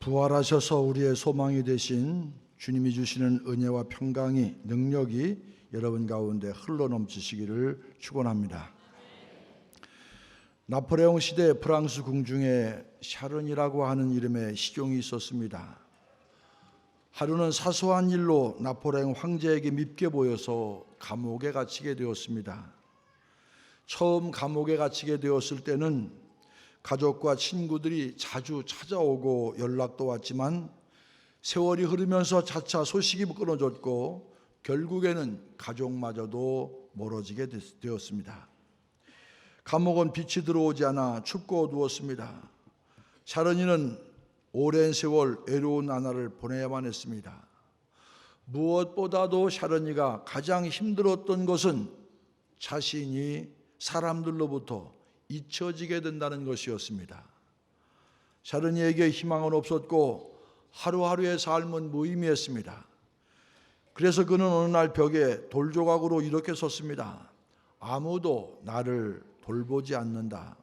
부활하셔서 우리의 소망이 되신 주님이 주시는 은혜와 평강이, 능력이 여러분 가운데 흘러넘치시기를 축원합니다. 나폴레옹 시대 프랑스 궁중에 샤른이라고 하는 이름의 시종이 있었습니다. 하루는 사소한 일로 나폴레옹 황제에게 밉게 보여서 감옥에 갇히게 되었습니다. 처음 감옥에 갇히게 되었을 때는 가족과 친구들이 자주 찾아오고 연락도 왔지만 세월이 흐르면서 차차 소식이 끊어졌고 결국에는 가족마저도 멀어지게 되었습니다. 감옥은 빛이 들어오지 않아 춥고 어두웠습니다. 샤르니는 오랜 세월 외로운 나날을 보내야만 했습니다. 무엇보다도 샤르니가 가장 힘들었던 것은 자신이 사람들로부터 잊혀지게 된다는 것이었습니다. 샤르니에게 희망은 없었고 하루하루의 삶은 무의미했습니다. 그래서 그는 어느 날 벽에 돌조각으로 이렇게 썼습니다. 아무도 나를 돌보지 않는다.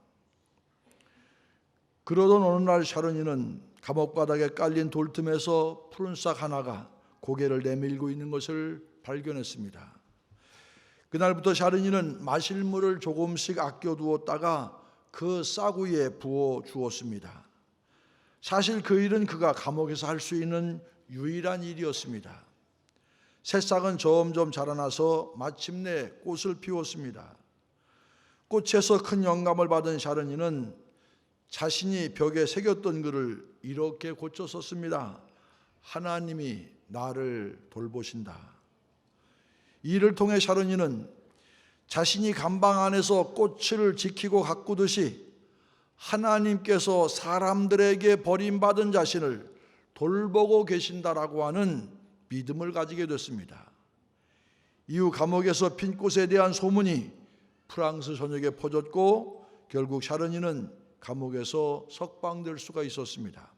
그러던 어느 날 샤르니는 감옥 바닥에 깔린 돌틈에서 푸른 싹 하나가 고개를 내밀고 있는 것을 발견했습니다. 그날부터 샤르니는 마실 물을 조금씩 아껴두었다가 그 싹 위에 부어 주었습니다. 사실 그 일은 그가 감옥에서 할 수 있는 유일한 일이었습니다. 새싹은 점점 자라나서 마침내 꽃을 피웠습니다. 꽃에서 큰 영감을 받은 샤르니는 자신이 벽에 새겼던 글을 이렇게 고쳐 썼습니다. 하나님이 나를 돌보신다. 이 일을 통해 샤르니는 자신이 감방 안에서 꽃을 지키고 가꾸듯이 하나님께서 사람들에게 버림받은 자신을 돌보고 계신다라고 하는 믿음을 가지게 됐습니다. 이후 감옥에서 핀 꽃에 대한 소문이 프랑스 전역에 퍼졌고 결국 샤르니는 감옥에서 석방될 수가 있었습니다.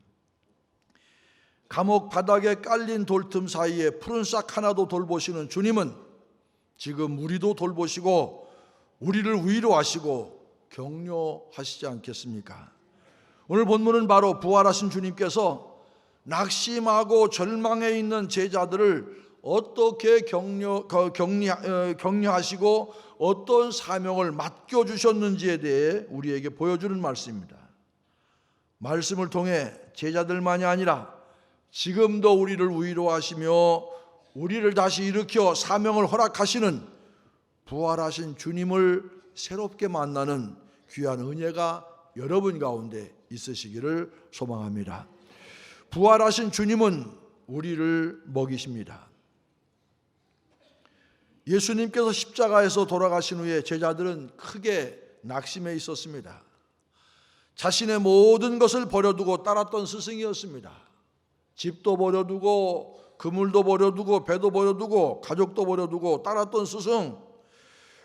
감옥 바닥에 깔린 돌틈 사이에 푸른 싹 하나도 돌보시는 주님은 지금 우리도 돌보시고 우리를 위로하시고 격려하시지 않겠습니까? 오늘 본문은 바로 부활하신 주님께서 낙심하고 절망해 있는 제자들을 어떻게 격려하시고 어떤 사명을 맡겨주셨는지에 대해 우리에게 보여주는 말씀입니다. 말씀을 통해 제자들만이 아니라 지금도 우리를 위로하시며 우리를 다시 일으켜 사명을 허락하시는 부활하신 주님을 새롭게 만나는 귀한 은혜가 여러분 가운데 있으시기를 소망합니다. 부활하신 주님은 우리를 먹이십니다. 예수님께서 십자가에서 돌아가신 후에 제자들은 크게 낙심해 있었습니다. 자신의 모든 것을 버려두고 따랐던 스승이었습니다. 집도 버려두고 그물도 버려두고 배도 버려두고 가족도 버려두고 따랐던 스승.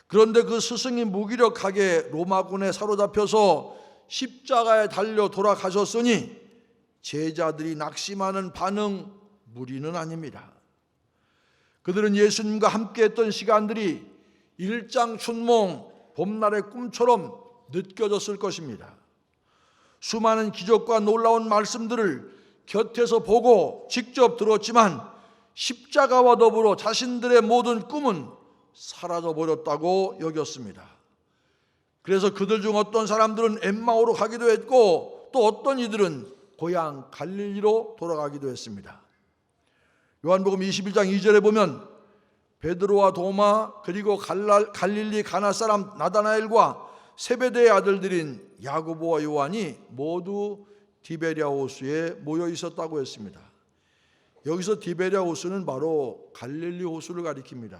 그런데 그 스승이 무기력하게 로마군에 사로잡혀서 십자가에 달려 돌아가셨으니 제자들이 낙심하는 반응 무리는 아닙니다. 그들은 예수님과 함께했던 시간들이 일장춘몽 봄날의 꿈처럼 느껴졌을 것입니다. 수많은 기적과 놀라운 말씀들을 곁에서 보고 직접 들었지만 십자가와 더불어 자신들의 모든 꿈은 사라져버렸다고 여겼습니다. 그래서 그들 중 어떤 사람들은 엠마오로 가기도 했고 또 어떤 이들은 고향 갈릴리로 돌아가기도 했습니다. 요한복음 21장 2절에 보면 베드로와 도마 그리고 갈릴리 가나 사람 나다나엘과 세베대의 아들들인 야고보와 요한이 모두 디베랴 호수에 모여 있었다고 했습니다. 여기서 디베랴 호수는 바로 갈릴리 호수를 가리킵니다.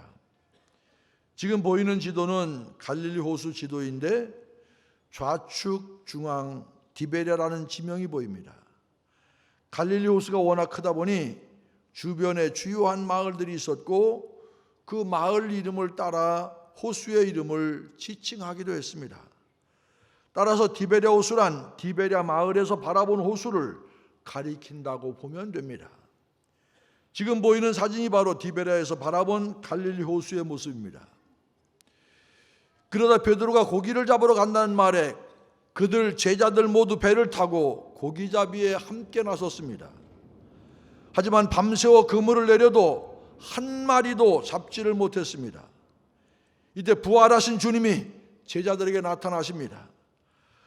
지금 보이는 지도는 갈릴리 호수 지도인데 좌측 중앙 디베랴라는 지명이 보입니다. 갈릴리 호수가 워낙 크다 보니 주변에 주요한 마을들이 있었고 그 마을 이름을 따라 호수의 이름을 지칭하기도 했습니다. 따라서 디베랴 호수란 디베랴 마을에서 바라본 호수를 가리킨다고 보면 됩니다. 지금 보이는 사진이 바로 디베랴에서 바라본 갈릴리 호수의 모습입니다. 그러다 베드로가 고기를 잡으러 간다는 말에 그들 제자들 모두 배를 타고 고기잡이에 함께 나섰습니다. 하지만 밤새워 그물을 내려도 한 마리도 잡지를 못했습니다. 이때 부활하신 주님이 제자들에게 나타나십니다.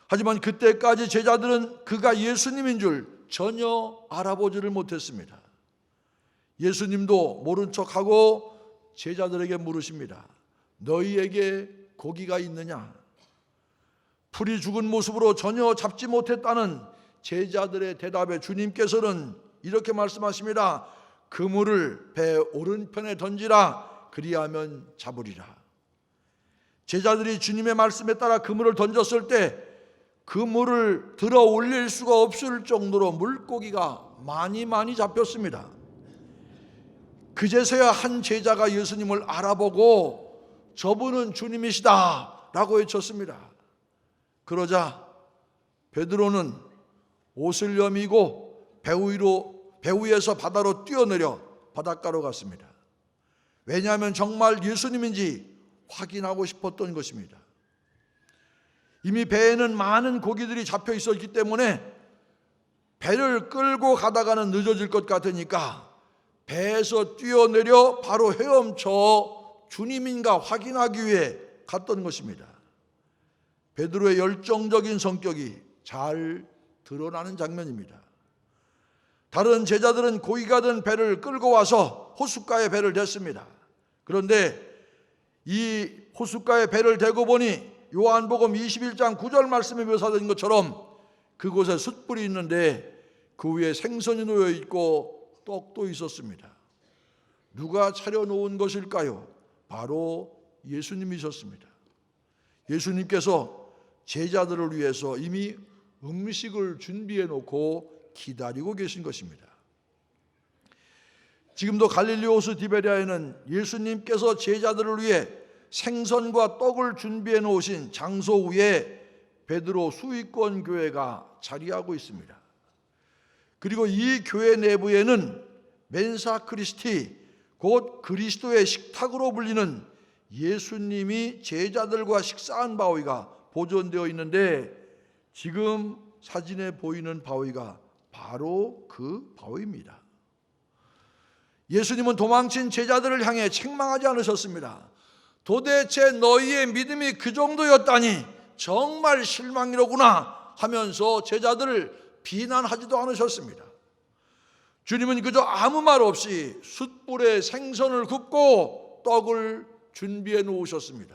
하지만 그때까지 제자들은 그가 예수님인 줄 전혀 알아보지를 못했습니다. 예수님도 모른 척하고 제자들에게 물으십니다. 너희에게 고기가 있느냐? 풀이 죽은 모습으로 전혀 잡지 못했다는 제자들의 대답에 주님께서는 이렇게 말씀하십니다. 그물을 배 오른편에 던지라, 그리하면 잡으리라. 제자들이 주님의 말씀에 따라 그물을 던졌을 때 그물을 들어 올릴 수가 없을 정도로 물고기가 많이 잡혔습니다. 그제서야 한 제자가 예수님을 알아보고 저분은 주님이시다 라고 외쳤습니다. 그러자 베드로는 옷을 여미고 배우 위에서 바다로 뛰어내려 바닷가로 갔습니다. 왜냐하면 정말 예수님인지 확인하고 싶었던 것입니다. 이미 배에는 많은 고기들이 잡혀 있었기 때문에 배를 끌고 가다가는 늦어질 것 같으니까 배에서 뛰어내려 바로 헤엄쳐 주님인가 확인하기 위해 갔던 것입니다. 베드로의 열정적인 성격이 잘 드러나는 장면입니다. 다른 제자들은 고기가 든 배를 끌고 와서 호숫가에 배를 댔습니다. 그런데 이 호숫가에 배를 대고 보니 요한복음 21장 9절 말씀에 묘사된 것처럼 그곳에 숯불이 있는데 그 위에 생선이 놓여 있고 떡도 있었습니다. 누가 차려놓은 것일까요? 바로 예수님이셨습니다. 예수님께서 제자들을 위해서 이미 음식을 준비해 놓고 기다리고 계신 것입니다. 지금도 갈릴리 호수 디베리아에는 예수님께서 제자들을 위해 생선과 떡을 준비해 놓으신 장소 위에 베드로 수익권 교회가 자리하고 있습니다. 그리고 이 교회 내부에는 멘사 크리스티, 곧 그리스도의 식탁으로 불리는 예수님이 제자들과 식사한 바위가 보존되어 있는데 지금 사진에 보이는 바위가 바로 그 바위입니다. 예수님은 도망친 제자들을 향해 책망하지 않으셨습니다. 도대체 너희의 믿음이 그 정도였다니 정말 실망이로구나 하면서 제자들을 비난하지도 않으셨습니다. 주님은 그저 아무 말 없이 숯불에 생선을 굽고 떡을 준비해 놓으셨습니다.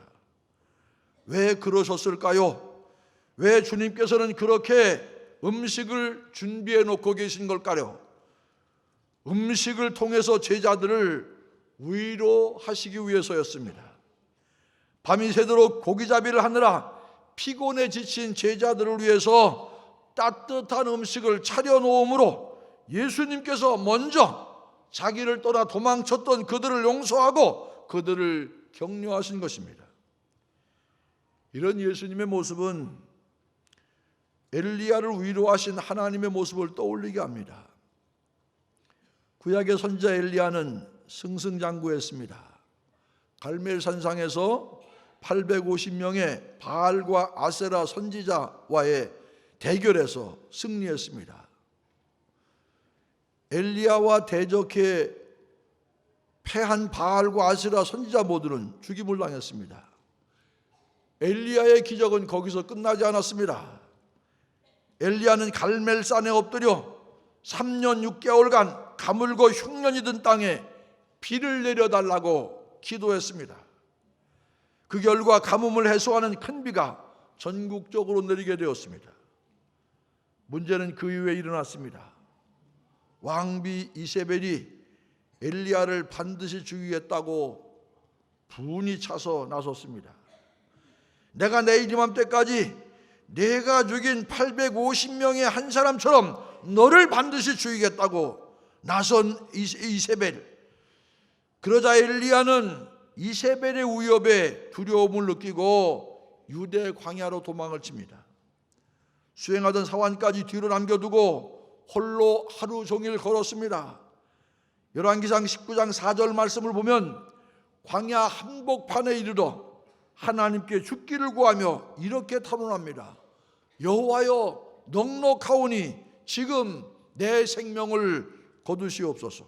왜 그러셨을까요? 왜 주님께서는 그렇게 음식을 준비해 놓고 계신 걸까요? 음식을 통해서 제자들을 위로하시기 위해서였습니다. 밤이 새도록 고기잡이를 하느라 피곤에 지친 제자들을 위해서 따뜻한 음식을 차려놓음으로 예수님께서 먼저 자기를 떠나 도망쳤던 그들을 용서하고 그들을 격려하신 것입니다. 이런 예수님의 모습은 엘리야를 위로하신 하나님의 모습을 떠올리게 합니다. 구약의 선지자 엘리야는 승승장구했습니다. 갈멜산상에서 850명의 바알과 아세라 선지자와의 대결에서 승리했습니다. 엘리야와 대적해 패한 바알과 아세라 선지자 모두는 죽임을 당했습니다. 엘리야의 기적은 거기서 끝나지 않았습니다. 엘리야는 갈멜산에 엎드려 3년 6개월간 가물고 흉년이 든 땅에 비를 내려달라고 기도했습니다. 그 결과 가뭄을 해소하는 큰 비가 전국적으로 내리게 되었습니다. 문제는 그 이후에 일어났습니다. 왕비 이세벨이 엘리야를 반드시 죽이겠다고 분이 차서 나섰습니다. 내가 내일 이맘때까지 내가 죽인 850명의 한 사람처럼 너를 반드시 죽이겠다고 나선 이세벨. 그러자 엘리야는 이세벨의 위협에 두려움을 느끼고 유대 광야로 도망을 칩니다. 수행하던 사환까지 뒤로 남겨두고 홀로 하루 종일 걸었습니다. 열왕기상 19장 4절 말씀을 보면 광야 한복판에 이르러 하나님께 죽기를 구하며 이렇게 탄원합니다. 여호와여, 넉넉하오니 지금 내 생명을 거두시옵소서.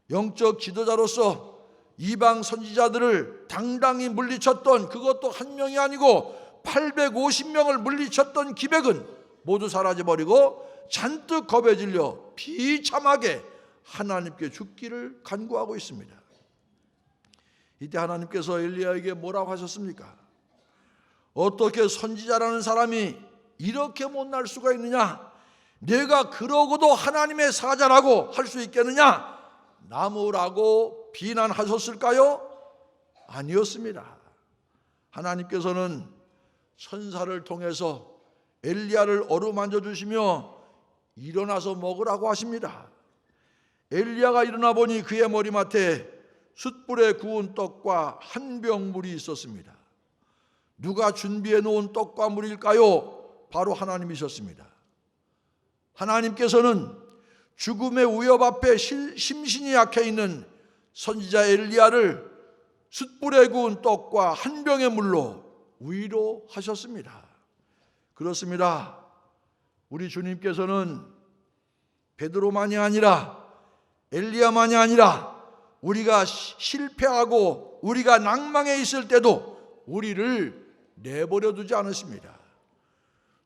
영적 지도자로서 이방 선지자들을 당당히 물리쳤던, 그것도 한 명이 아니고 850명을 물리쳤던 기백은 모두 사라져버리고 잔뜩 겁에 질려 비참하게 하나님께 죽기를 간구하고 있습니다. 이때 하나님께서 엘리야에게 뭐라고 하셨습니까? 어떻게 선지자라는 사람이 이렇게 못날 수가 있느냐? 내가 그러고도 하나님의 사자라고 할 수 있겠느냐? 나무라고 비난하셨을까요? 아니었습니다. 하나님께서는 천사를 통해서 엘리야를 어루만져 주시며 일어나서 먹으라고 하십니다. 엘리야가 일어나 보니 그의 머리맡에 숯불에 구운 떡과 한 병 물이 있었습니다. 누가 준비해 놓은 떡과 물일까요? 바로 하나님이셨습니다. 하나님께서는 죽음의 위협 앞에 심신이 약해 있는 선지자 엘리야를 숯불에 구운 떡과 한 병의 물로 위로하셨습니다. 그렇습니다. 우리 주님께서는 베드로만이 아니라 엘리야만이 아니라 우리가 실패하고 우리가 낭망해 있을 때도 우리를 내버려 두지 않으십니다.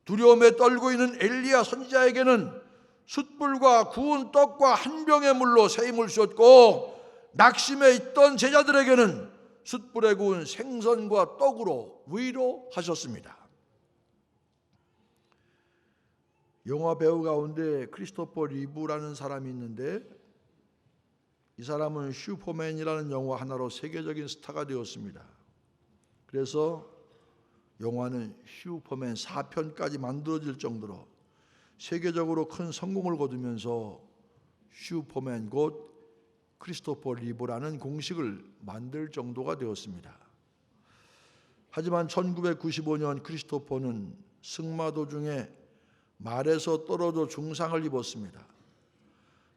두려움에 떨고 있는 엘리야 선지자에게는 숯불과 구운 떡과 한 병의 물로 새 힘을 주셨고, 낙심해 있던 제자들에게는 숯불에 구운 생선과 떡으로 위로하셨습니다. 영화 배우 가운데 크리스토퍼 리브라는 사람이 있는데, 이 사람은 슈퍼맨이라는 영화 하나로 세계적인 스타가 되었습니다. 그래서 영화는 슈퍼맨 4편까지 만들어질 정도로 세계적으로 큰 성공을 거두면서 슈퍼맨 곧 크리스토퍼 리브라는 공식을 만들 정도가 되었습니다. 하지만 1995년 크리스토퍼는 승마 도중에 말에서 떨어져 중상을 입었습니다.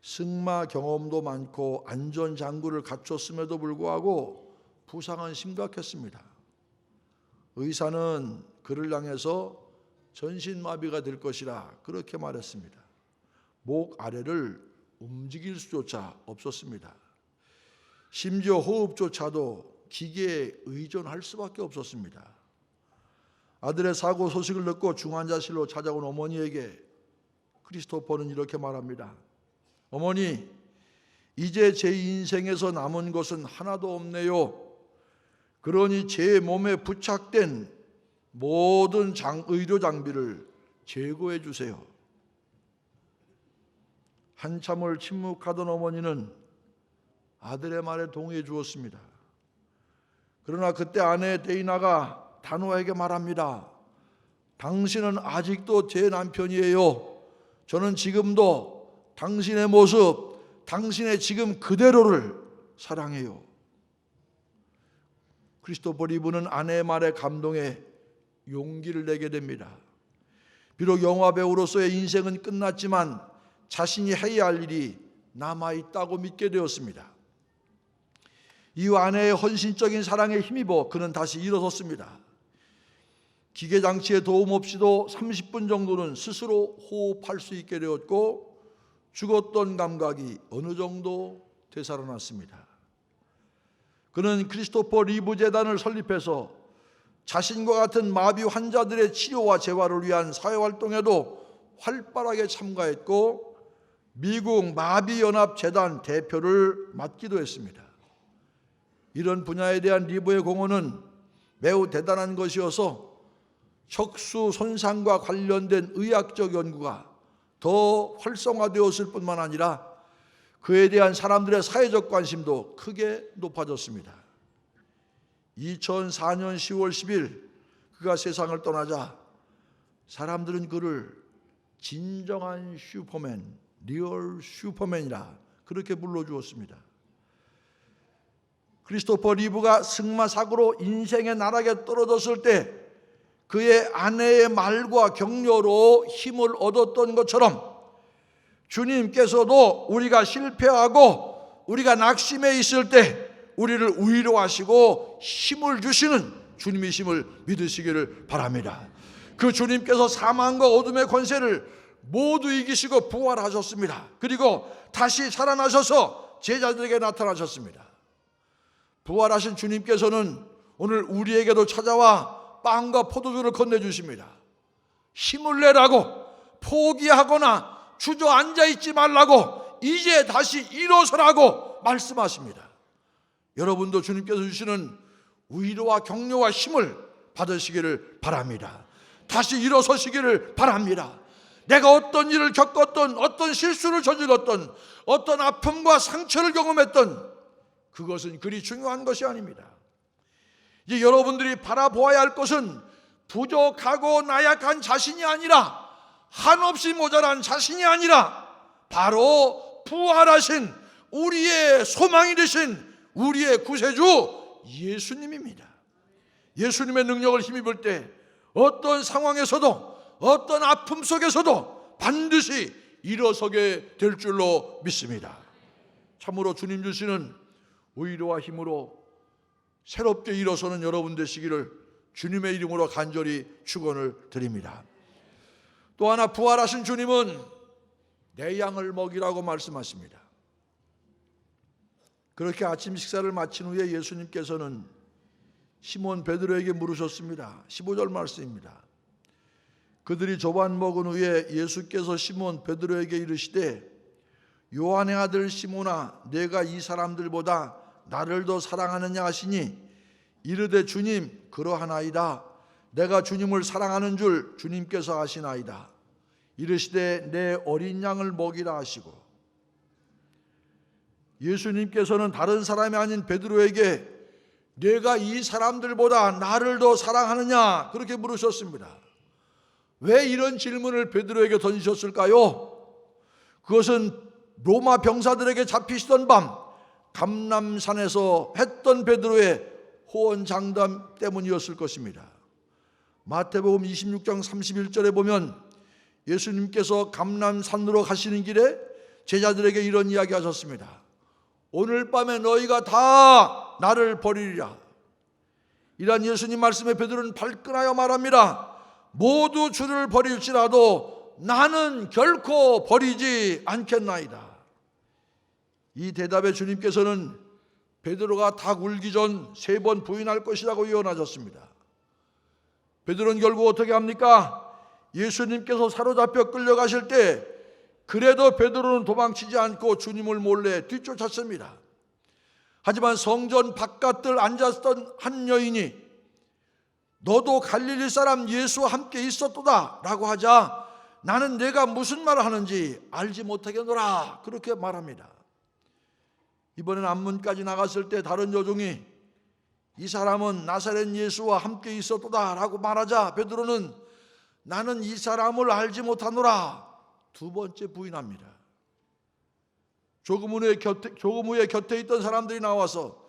승마 경험도 많고 안전장구를 갖췄음에도 불구하고 부상은 심각했습니다. 의사는 그를 향해서 전신마비가 될 것이라 그렇게 말했습니다. 목 아래를 움직일 수조차 없었습니다. 심지어 호흡조차도 기계에 의존할 수밖에 없었습니다. 아들의 사고 소식을 듣고 중환자실로 찾아온 어머니에게 크리스토퍼는 이렇게 말합니다. 어머니, 이제 제 인생에서 남은 것은 하나도 없네요. 그러니 제 몸에 부착된 모든 의료 장비를 제거해 주세요. 한참을 침묵하던 어머니는 아들의 말에 동의해 주었습니다. 그러나 그때 아내 데이나가 다노에게 말합니다. 당신은 아직도 제 남편이에요. 저는 지금도 당신의 모습, 당신의 지금 그대로를 사랑해요. 크리스토퍼 리브는 아내의 말에 감동해 용기를 내게 됩니다. 비록 영화배우로서의 인생은 끝났지만 자신이 해야 할 일이 남아있다고 믿게 되었습니다. 이후 아내의 헌신적인 사랑에 힘입어 그는 다시 일어섰습니다. 기계장치의 도움 없이도 30분 정도는 스스로 호흡할 수 있게 되었고, 죽었던 감각이 어느 정도 되살아났습니다. 그는 크리스토퍼 리브 재단을 설립해서 자신과 같은 마비 환자들의 치료와 재활을 위한 사회활동에도 활발하게 참가했고, 미국 마비연합재단 대표를 맡기도 했습니다. 이런 분야에 대한 리브의 공헌은 매우 대단한 것이어서 척수 손상과 관련된 의학적 연구가 더 활성화되었을 뿐만 아니라 그에 대한 사람들의 사회적 관심도 크게 높아졌습니다. 2004년 10월 10일 그가 세상을 떠나자 사람들은 그를 진정한 슈퍼맨, 리얼 슈퍼맨이라 그렇게 불러주었습니다. 크리스토퍼 리브가 승마 사고로 인생의 나락에 떨어졌을 때 그의 아내의 말과 격려로 힘을 얻었던 것처럼 주님께서도 우리가 실패하고 우리가 낙심해 있을 때 우리를 위로하시고 힘을 주시는 주님이심을 믿으시기를 바랍니다. 그 주님께서 사망과 어둠의 권세를 모두 이기시고 부활하셨습니다. 그리고 다시 살아나셔서 제자들에게 나타나셨습니다. 부활하신 주님께서는 오늘 우리에게도 찾아와 빵과 포도주를 건네주십니다. 힘을 내라고, 포기하거나 주저앉아 있지 말라고, 이제 다시 일어서라고 말씀하십니다. 여러분도 주님께서 주시는 위로와 격려와 힘을 받으시기를 바랍니다. 다시 일어서시기를 바랍니다. 내가 어떤 일을 겪었던, 어떤 실수를 저질렀던, 어떤 아픔과 상처를 경험했던, 그것은 그리 중요한 것이 아닙니다. 이제 여러분들이 바라보아야 할 것은 부족하고 나약한 자신이 아니라, 한없이 모자란 자신이 아니라 바로 부활하신 우리의 소망이 되신 우리의 구세주 예수님입니다. 예수님의 능력을 힘입을 때 어떤 상황에서도, 어떤 아픔 속에서도 반드시 일어서게 될 줄로 믿습니다. 참으로 주님 주시는 위로와 힘으로 새롭게 일어서는 여러분 되시기를 주님의 이름으로 간절히 축원을 드립니다. 또 하나, 부활하신 주님은 내 양을 먹이라고 말씀하십니다. 그렇게 아침 식사를 마친 후에 예수님께서는 시몬 베드로에게 물으셨습니다. 15절 말씀입니다. 그들이 조반 먹은 후에 예수께서 시몬 베드로에게 이르시되, 요한의 아들 시몬아, 내가 이 사람들보다 나를 더 사랑하느냐 하시니, 이르되 주님, 그러하나이다. 내가 주님을 사랑하는 줄 주님께서 아시나이다. 이르시되 내 어린 양을 먹이라 하시고, 예수님께서는 다른 사람이 아닌 베드로에게 내가 이 사람들보다 나를 더 사랑하느냐 그렇게 물으셨습니다. 왜 이런 질문을 베드로에게 던지셨을까요? 그것은 로마 병사들에게 잡히시던 밤 감람산에서 했던 베드로의 호언장담 때문이었을 것입니다. 마태복음 26장 31절에 보면 예수님께서 감람산으로 가시는 길에 제자들에게 이런 이야기 하셨습니다. 오늘 밤에 너희가 다 나를 버리리라. 이란 예수님 말씀에 베드로는 발끈하여 말합니다. 모두 주를 버릴지라도 나는 결코 버리지 않겠나이다. 이 대답에 주님께서는 베드로가 닭 울기 전 3번 부인할 것이라고 예언하셨습니다. 베드로는 결국 어떻게 합니까? 예수님께서 사로잡혀 끌려가실 때 그래도 베드로는 도망치지 않고 주님을 몰래 뒤쫓았습니다. 하지만 성전 바깥을 앉았던 한 여인이 너도 갈릴리 사람 예수와 함께 있었도다 라고 하자, 나는 내가 무슨 말을 하는지 알지 못하겠노라 그렇게 말합니다. 이번엔 앞문까지 나갔을 때 다른 여종이 이 사람은 나사렛 예수와 함께 있었도다 라고 말하자 베드로는 나는 이 사람을 알지 못하노라 2번째 부인합니다. 조금 후에 곁에 있던 사람들이 나와서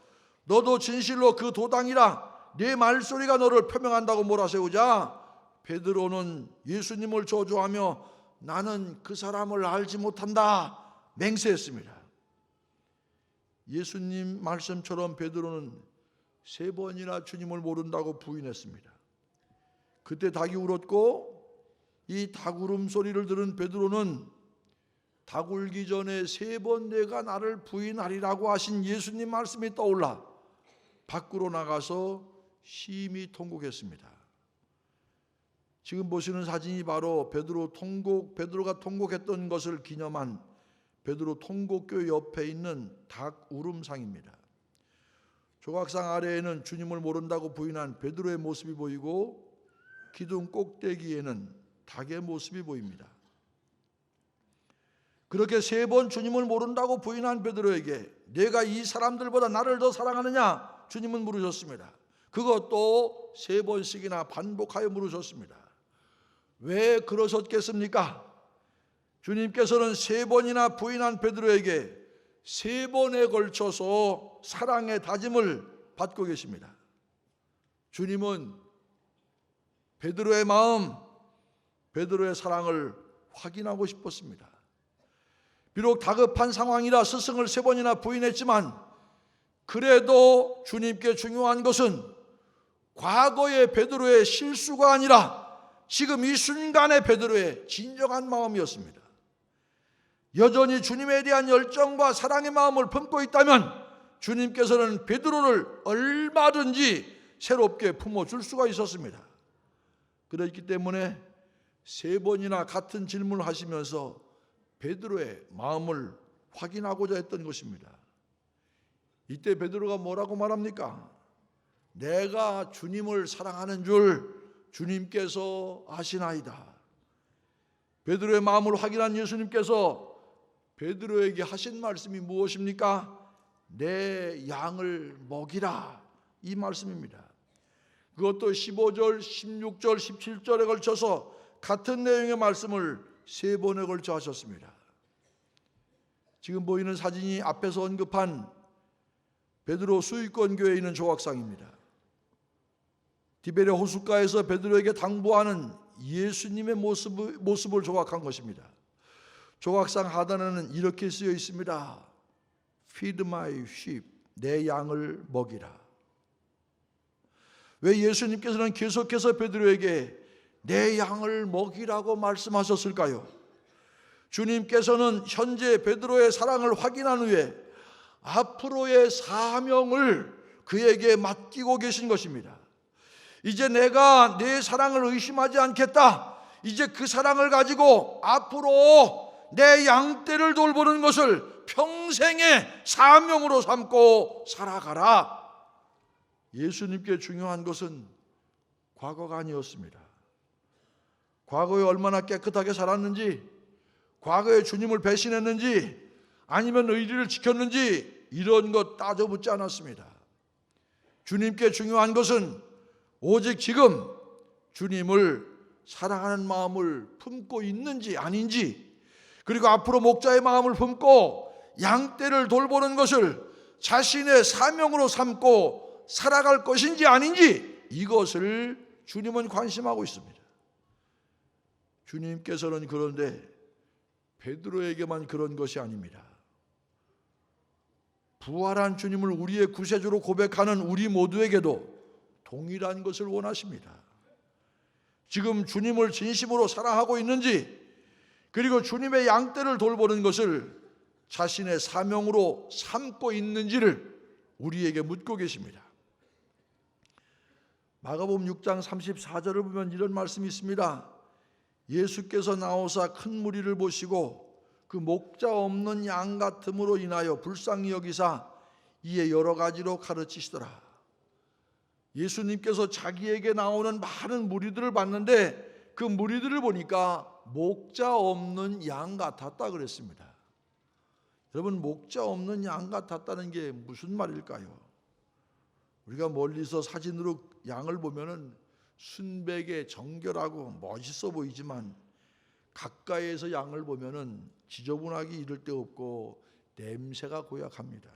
너도 진실로 그 도당이라 네 말소리가 너를 표명한다고 몰아세우자 베드로는 예수님을 저주하며 나는 그 사람을 알지 못한다 맹세했습니다. 예수님 말씀처럼 베드로는 3번이나 주님을 모른다고 부인했습니다. 그때 닭이 울었고 이 닭 울음소리를 들은 베드로는 닭 울기 전에 3번 내가 나를 부인하리라고 하신 예수님 말씀이 떠올라 밖으로 나가서 심히 통곡했습니다. 지금 보시는 사진이 바로 베드로가 통곡했던 것을 기념한 베드로 통곡교 옆에 있는 닭 울음상입니다. 조각상 아래에는 주님을 모른다고 부인한 베드로의 모습이 보이고 기둥 꼭대기에는 닭의 모습이 보입니다. 그렇게 3번 주님을 모른다고 부인한 베드로에게 내가 이 사람들보다 나를 더 사랑하느냐 주님은 물으셨습니다. 그것도 3번씩이나 반복하여 물으셨습니다. 왜 그러셨겠습니까? 주님께서는 3번이나 부인한 베드로에게 3번에 걸쳐서 사랑의 다짐을 받고 계십니다. 주님은 베드로의 마음, 베드로의 사랑을 확인하고 싶었습니다. 비록 다급한 상황이라 스승을 3번이나 부인했지만 그래도 주님께 중요한 것은 과거의 베드로의 실수가 아니라 지금 이 순간의 베드로의 진정한 마음이었습니다. 여전히 주님에 대한 열정과 사랑의 마음을 품고 있다면 주님께서는 베드로를 얼마든지 새롭게 품어줄 수가 있었습니다. 그렇기 때문에 3번이나 같은 질문을 하시면서 베드로의 마음을 확인하고자 했던 것입니다. 이때 베드로가 뭐라고 말합니까? 내가 주님을 사랑하는 줄 주님께서 아시나이다. 베드로의 마음을 확인한 예수님께서 베드로에게 하신 말씀이 무엇입니까? 내 양을 먹이라, 이 말씀입니다. 그것도 15절, 16절, 17절에 걸쳐서 같은 내용의 말씀을 3번에 걸쳐 하셨습니다. 지금 보이는 사진이 앞에서 언급한 베드로 수익권 교회에 있는 조각상입니다. 디베레 호숫가에서 베드로에게 당부하는 예수님의 모습을 조각한 것입니다. 조각상 하단에는 이렇게 쓰여 있습니다. Feed my sheep, 내 양을 먹이라. 왜 예수님께서는 계속해서 베드로에게 내 양을 먹이라고 말씀하셨을까요? 주님께서는 현재 베드로의 사랑을 확인한 후에 앞으로의 사명을 그에게 맡기고 계신 것입니다. 이제 내가 내 사랑을 의심하지 않겠다. 이제 그 사랑을 가지고 앞으로 내 양떼를 돌보는 것을 평생의 사명으로 삼고 살아가라. 예수님께 중요한 것은 과거가 아니었습니다. 과거에 얼마나 깨끗하게 살았는지, 과거에 주님을 배신했는지, 아니면 의리를 지켰는지 이런 것 따져묻지 않았습니다. 주님께 중요한 것은 오직 지금 주님을 사랑하는 마음을 품고 있는지 아닌지, 그리고 앞으로 목자의 마음을 품고 양떼를 돌보는 것을 자신의 사명으로 삼고 살아갈 것인지 아닌지, 이것을 주님은 관심하고 있습니다. 주님께서는 그런데 베드로에게만 그런 것이 아닙니다. 부활한 주님을 우리의 구세주로 고백하는 우리 모두에게도 동일한 것을 원하십니다. 지금 주님을 진심으로 사랑하고 있는지, 그리고 주님의 양떼를 돌보는 것을 자신의 사명으로 삼고 있는지를 우리에게 묻고 계십니다. 마가복음 6장 34절을 보면 이런 말씀이 있습니다. 예수께서 나오사 큰 무리를 보시고 그 목자 없는 양 같음으로 인하여 불쌍히 여기사 이에 여러 가지로 가르치시더라. 예수님께서 자기에게 나오는 많은 무리들을 봤는데 그 무리들을 보니까 목자 없는 양 같았다 그랬습니다. 여러분, 목자 없는 양 같았다는 게 무슨 말일까요? 우리가 멀리서 사진으로 양을 보면은 순백에 정결하고 멋있어 보이지만 가까이에서 양을 보면은 지저분하기 이를 데 없고 냄새가 고약합니다.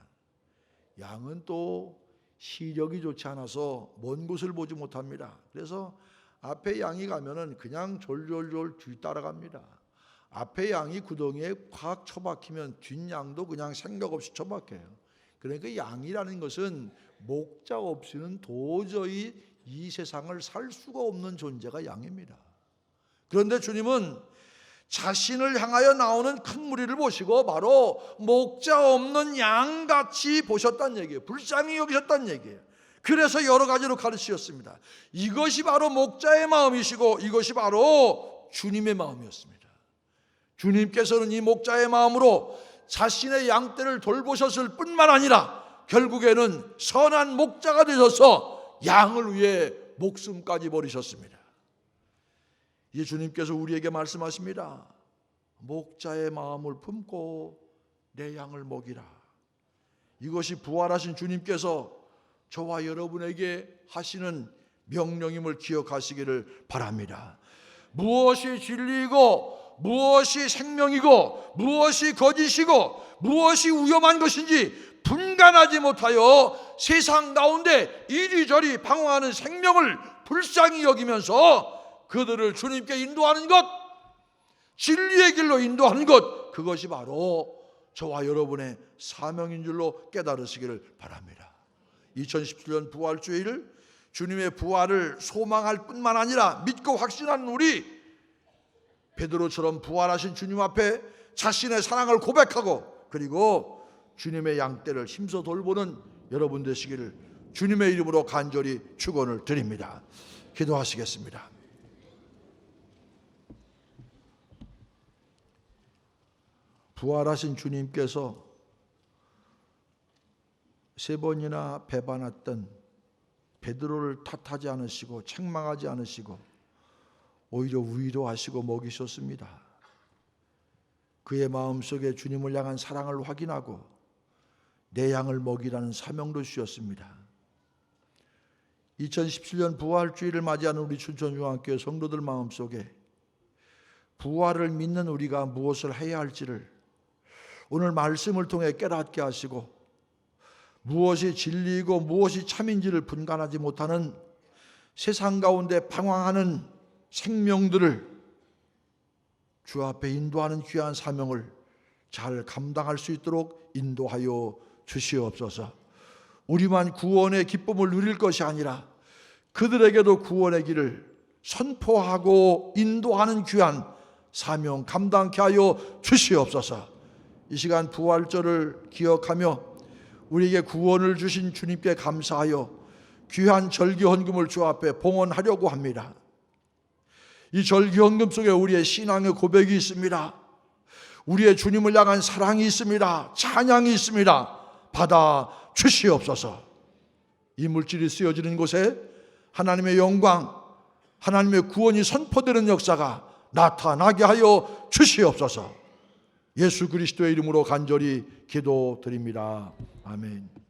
양은 또 시력이 좋지 않아서 먼 곳을 보지 못합니다. 그래서 앞에 양이 가면은 그냥 졸졸졸 뒤따라갑니다. 앞에 양이 구덩이에 확 처박히면 뒷양도 그냥 생각 없이 처박혀요. 그러니까 양이라는 것은 목자 없이는 도저히 이 세상을 살 수가 없는 존재가 양입니다. 그런데 주님은 자신을 향하여 나오는 큰 무리를 보시고 바로 목자 없는 양같이 보셨다는 얘기예요. 불쌍히 여기셨다는 얘기예요. 그래서 여러 가지로 가르치셨습니다. 이것이 바로 목자의 마음이시고 이것이 바로 주님의 마음이었습니다. 주님께서는 이 목자의 마음으로 자신의 양떼를 돌보셨을 뿐만 아니라 결국에는 선한 목자가 되셔서 양을 위해 목숨까지 버리셨습니다. 이 주님께서 우리에게 말씀하십니다. 목자의 마음을 품고 내 양을 먹이라. 이것이 부활하신 주님께서 저와 여러분에게 하시는 명령임을 기억하시기를 바랍니다. 무엇이 진리이고 무엇이 생명이고 무엇이 거짓이고 무엇이 위험한 것인지 분간하지 못하여 세상 가운데 이리저리 방황하는 생명을 불쌍히 여기면서 그들을 주님께 인도하는 것, 진리의 길로 인도하는 것, 그것이 바로 저와 여러분의 사명인 줄로 깨달으시기를 바랍니다. 2017년 부활주일 주님의 부활을 소망할 뿐만 아니라 믿고 확신하는 우리, 베드로처럼 부활하신 주님 앞에 자신의 사랑을 고백하고 그리고 주님의 양떼를 힘써 돌보는 여러분 되시기를 주님의 이름으로 간절히 축원을 드립니다. 기도하시겠습니다. 부활하신 주님께서 세 번이나 배반했던 베드로를 탓하지 않으시고 책망하지 않으시고 오히려 위로하시고 먹이셨습니다. 그의 마음속에 주님을 향한 사랑을 확인하고 내 양을 먹이라는 사명도 주셨습니다. 2017년 부활주의를 맞이하는 우리 춘천중앙교회 성도들 마음속에 부활을 믿는 우리가 무엇을 해야 할지를 오늘 말씀을 통해 깨닫게 하시고 무엇이 진리이고 무엇이 참인지를 분간하지 못하는 세상 가운데 방황하는 생명들을 주 앞에 인도하는 귀한 사명을 잘 감당할 수 있도록 인도하여 주시옵소서. 우리만 구원의 기쁨을 누릴 것이 아니라 그들에게도 구원의 길을 선포하고 인도하는 귀한 사명 감당케 하여 주시옵소서. 이 시간 부활절을 기억하며 우리에게 구원을 주신 주님께 감사하여 귀한 절기헌금을 주 앞에 봉헌하려고 합니다. 이 절기헌금 속에 우리의 신앙의 고백이 있습니다. 우리의 주님을 향한 사랑이 있습니다. 찬양이 있습니다. 받아 주시옵소서. 이 물질이 쓰여지는 곳에 하나님의 영광, 하나님의 구원이 선포되는 역사가 나타나게 하여 주시옵소서. 예수 그리스도의 이름으로 간절히 기도드립니다. 아멘.